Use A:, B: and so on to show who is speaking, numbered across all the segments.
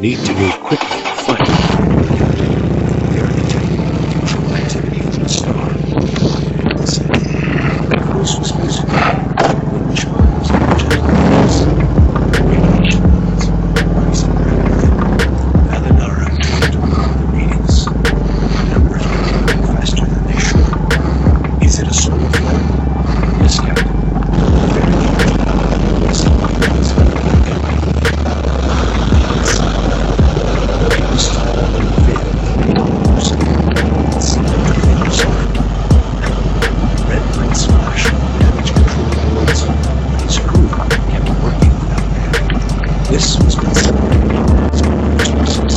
A: need to move quickly to fight.
B: They are detecting unusual activity on the star. The voice was musical, which was radiation levels rising rapidly. Alanara turned to look at the readings. The numbers were moving faster than they should. Is it a solar flare? Yes, Captain. Very large. Something is red lights flash on the damage control boards, but his crew kept working without panic. This was considered as resources.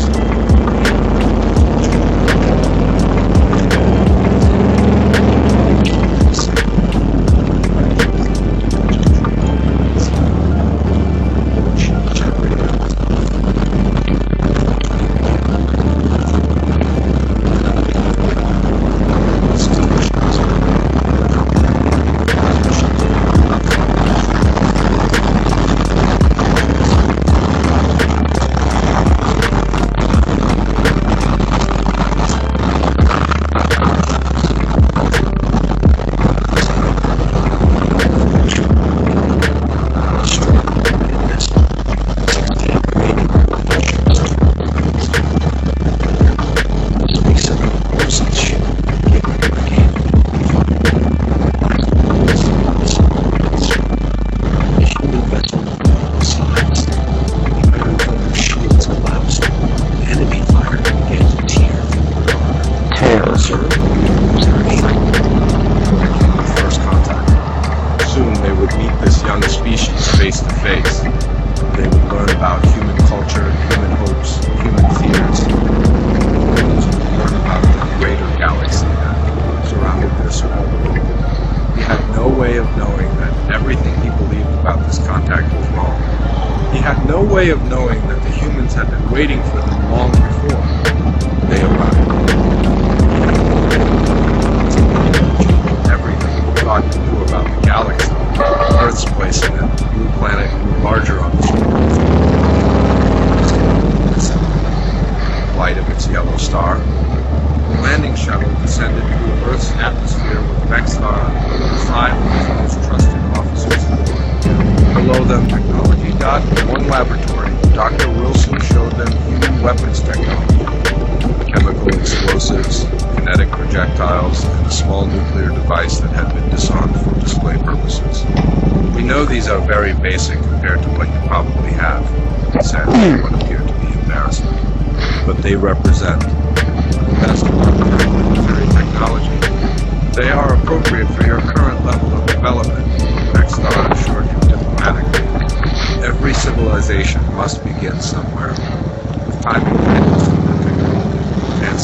B: First contact. Soon they would meet this young species face to face. They would learn about human culture, human hopes, human fears. They would learn about the greater galaxy that surrounded their small world. He had no way of knowing that everything he believed about this contact was wrong. He had no way of knowing that the humans had been waiting for them long before they arrived. Everything he thought he knew about the galaxy, Earth's place in it, the blue planet grew larger on the screen. Light of its yellow star. The landing shuttle descended through Earth's atmosphere with Vexar and 5 of his most trusted officers aboard. Below them, technology dot, one laboratory. Dr. Wilson showed them human weapons technology, chemical explosives, kinetic projectiles, and a small nuclear device that had been disarmed for display purposes. We know these are very basic compared to what you probably have, he said with what appeared to be embarrassment. But they represent the best of our current military technology. They are appropriate for your current level of development, Vexar assured him diplomatically. Every civilization must begin somewhere. With timing guidance from the technology, and